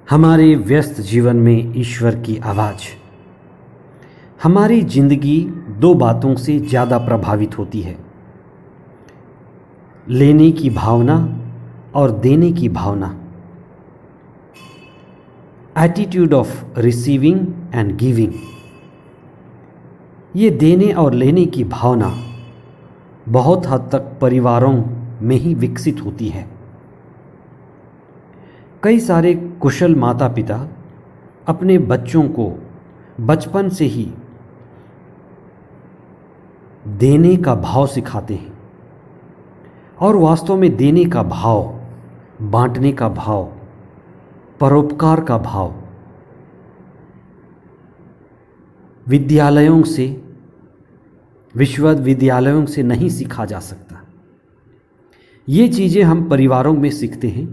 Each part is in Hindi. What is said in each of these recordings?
हमारे व्यस्त जीवन में ईश्वर की आवाज़। हमारी जिंदगी दो बातों से ज़्यादा प्रभावित होती है, लेने की भावना और देने की भावना। Attitude of receiving and giving. ये देने और लेने की भावना बहुत हद तक परिवारों में ही विकसित होती है। कई सारे कुशल माता पिता अपने बच्चों को बचपन से ही देने का भाव सिखाते हैं और वास्तव में देने का भाव, बांटने का भाव, परोपकार का भाव विद्यालयों से, विश्वविद्यालयों से नहीं सीखा जा सकता। ये चीज़ें हम परिवारों में सीखते हैं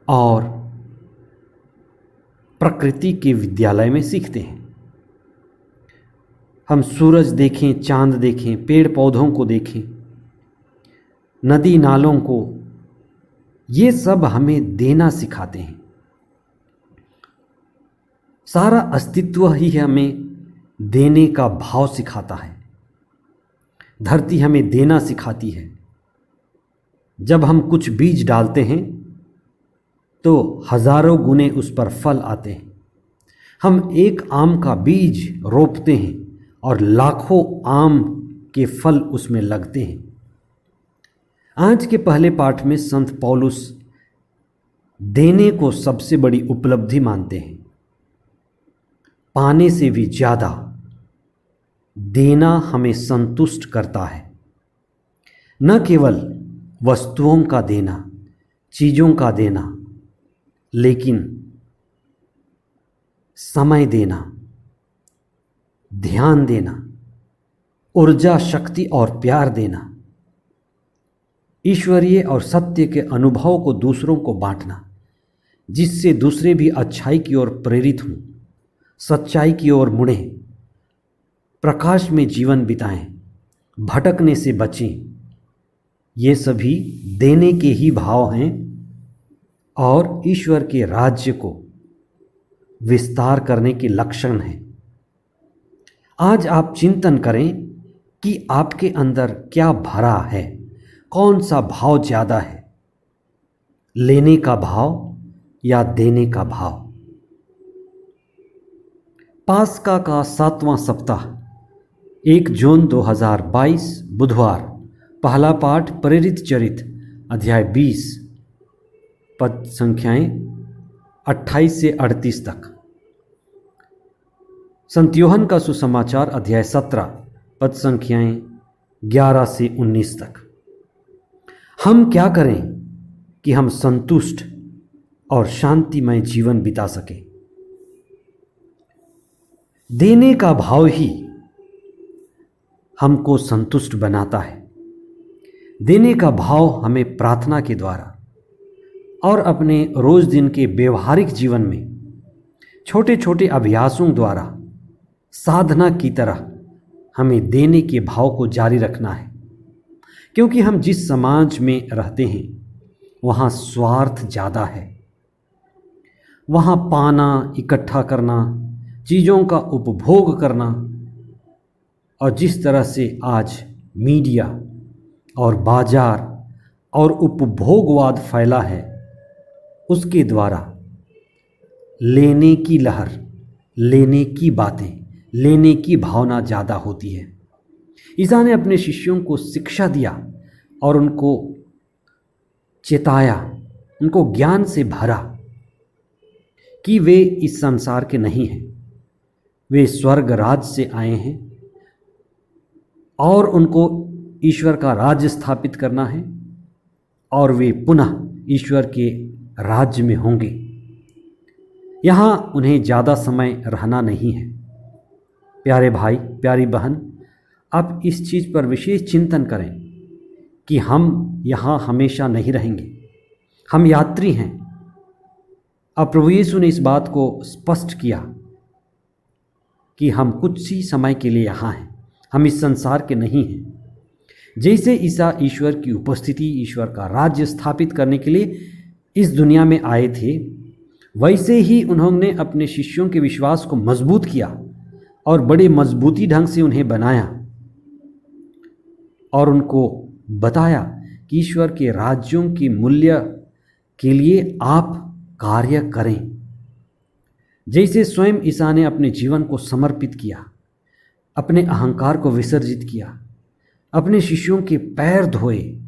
और प्रकृति के विद्यालय में सीखते हैं। हम सूरज देखें, चांद देखें, पेड़ पौधों को देखें, नदी नालों को, ये सब हमें देना सिखाते हैं। सारा अस्तित्व ही हमें देने का भाव सिखाता है। धरती हमें देना सिखाती है। जब हम कुछ बीज डालते हैं तो हजारों गुने उस पर फल आते हैं। हम एक आम का बीज रोपते हैं और लाखों आम के फल उसमें लगते हैं। आज के पहले पाठ में संत पौलुस देने को सबसे बड़ी उपलब्धि मानते हैं। पाने से भी ज़्यादा देना हमें संतुष्ट करता है। न केवल वस्तुओं का देना, चीज़ों का देना, लेकिन समय देना, ध्यान देना, ऊर्जा, शक्ति और प्यार देना, ईश्वरीय और सत्य के अनुभव को दूसरों को बांटना, जिससे दूसरे भी अच्छाई की ओर प्रेरित हों, सच्चाई की ओर मुड़ें, प्रकाश में जीवन बिताएं, भटकने से बचें। ये सभी देने के ही भाव हैं और ईश्वर के राज्य को विस्तार करने के लक्षण हैं। आज आप चिंतन करें कि आपके अंदर क्या भरा है, कौन सा भाव ज़्यादा है, लेने का भाव या देने का भाव। पास्का का 7वां सप्ताह 1 जून 2022 बुधवार। पहला पाठ प्रेरित चरित अध्याय 20 पद संख्याएं 28 से 38 तक। संत यूहन्ना का सुसमाचार अध्याय 17 पद संख्याएं 11 से 19 तक। हम क्या करें कि हम संतुष्ट और शांतिमय जीवन बिता सकें? देने का भाव ही हमको संतुष्ट बनाता है। देने का भाव हमें प्रार्थना के द्वारा और अपने रोज दिन के व्यवहारिक जीवन में छोटे छोटे अभ्यासों द्वारा साधना की तरह हमें देने के भाव को जारी रखना है। क्योंकि हम जिस समाज में रहते हैं वहाँ स्वार्थ ज़्यादा है। वहाँ पाना, इकट्ठा करना, चीज़ों का उपभोग करना, और जिस तरह से आज मीडिया और बाजार और उपभोगवाद फैला है, उसके द्वारा लेने की लहर, लेने की बातें, लेने की भावना ज़्यादा होती है। ईसा ने अपने शिष्यों को शिक्षा दिया और उनको चेताया, उनको ज्ञान से भरा कि वे इस संसार के नहीं हैं, वे स्वर्ग राज से आए हैं और उनको ईश्वर का राज्य स्थापित करना है और वे पुनः ईश्वर के राज्य में होंगे। यहाँ उन्हें ज़्यादा समय रहना नहीं है। प्यारे भाई, प्यारी बहन, आप इस चीज़ पर विशेष चिंतन करें कि हम यहाँ हमेशा नहीं रहेंगे। हम यात्री हैं। अब प्रभु यीशु ने इस बात को स्पष्ट किया कि हम कुछ ही समय के लिए यहाँ हैं, हम इस संसार के नहीं हैं। जैसे ईसा ईश्वर की उपस्थिति, ईश्वर का राज्य स्थापित करने के लिए इस दुनिया में आए थे, वैसे ही उन्होंने अपने शिष्यों के विश्वास को मजबूत किया और बड़े मजबूती ढंग से उन्हें बनाया और उनको बताया कि ईश्वर के राज्यों की मूल्य के लिए आप कार्य करें। जैसे स्वयं ईसा ने अपने जीवन को समर्पित किया, अपने अहंकार को विसर्जित किया, अपने शिष्यों के पैर धोए,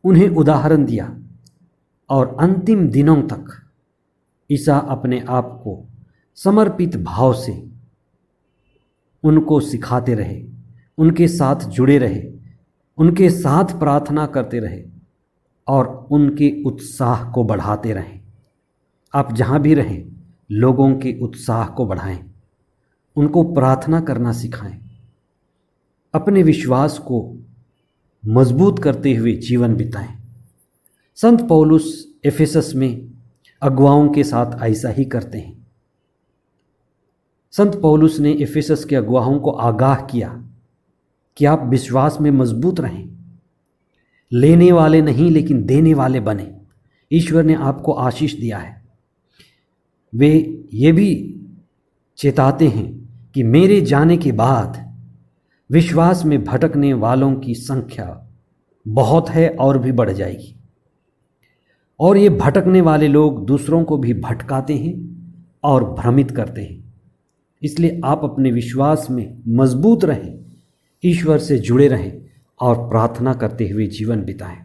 उन्हें उदाहरण दिया और अंतिम दिनों तक ईसा अपने आप को समर्पित भाव से उनको सिखाते रहे, उनके साथ जुड़े रहे, उनके साथ प्रार्थना करते रहे और उनके उत्साह को बढ़ाते रहें। आप जहाँ भी रहें, लोगों के उत्साह को बढ़ाएं, उनको प्रार्थना करना सिखाएं, अपने विश्वास को मजबूत करते हुए जीवन बिताएं। संत पौलुस एफेसस में अगुवाओं के साथ ऐसा ही करते हैं। संत पौलुस ने एफेसस के अगुवाओं को आगाह किया कि आप विश्वास में मजबूत रहें, लेने वाले नहीं लेकिन देने वाले बने। ईश्वर ने आपको आशीष दिया है। वे ये भी चेताते हैं कि मेरे जाने के बाद विश्वास में भटकने वालों की संख्या बहुत है और भी बढ़ जाएगी, और ये भटकने वाले लोग दूसरों को भी भटकाते हैं और भ्रमित करते हैं। इसलिए आप अपने विश्वास में मजबूत रहें, ईश्वर से जुड़े रहें और प्रार्थना करते हुए जीवन बिताएं।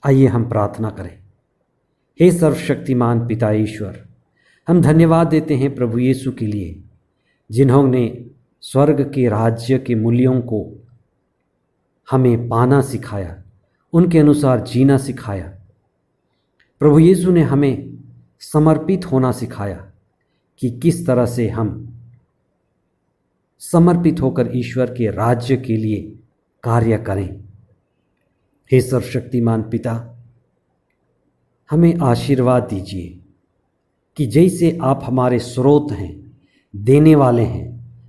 आइए हम प्रार्थना करें। हे सर्वशक्तिमान पिता ईश्वर, हम धन्यवाद देते हैं प्रभु यीशु के लिए, जिन्होंने स्वर्ग के राज्य के मूल्यों को हमें पाना सिखाया, उनके अनुसार जीना सिखाया। प्रभु यीशु ने हमें समर्पित होना सिखाया कि किस तरह से हम समर्पित होकर ईश्वर के राज्य के लिए कार्य करें। हे सर्वशक्तिमान पिता, हमें आशीर्वाद दीजिए कि जैसे आप हमारे स्रोत हैं, देने वाले हैं,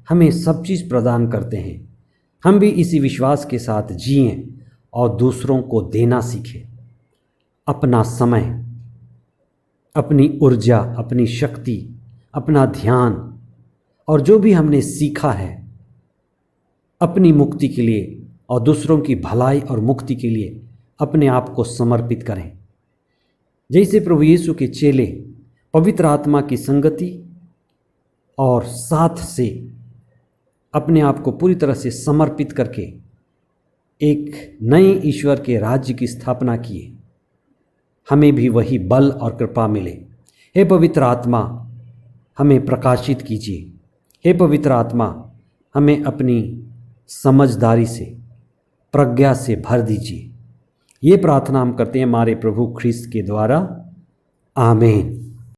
हमें सब चीज़ प्रदान करते हैं, हम भी इसी विश्वास के साथ जिएं और दूसरों को देना सीखें। अपना समय, अपनी ऊर्जा, अपनी शक्ति, अपना ध्यान और जो भी हमने सीखा है अपनी मुक्ति के लिए और दूसरों की भलाई और मुक्ति के लिए अपने आप को समर्पित करें। जैसे प्रभु यीशु के चेले पवित्र आत्मा की संगति और साथ से अपने आप को पूरी तरह से समर्पित करके एक नए ईश्वर के राज्य की स्थापना किए, हमें भी वही बल और कृपा मिले। हे पवित्र आत्मा, हमें प्रकाशित कीजिए। हे पवित्र आत्मा, हमें अपनी समझदारी से, प्रज्ञा से भर दीजिए। ये प्रार्थना हम करते हैं हमारे प्रभु ख्रीस्त के द्वारा। आमीन।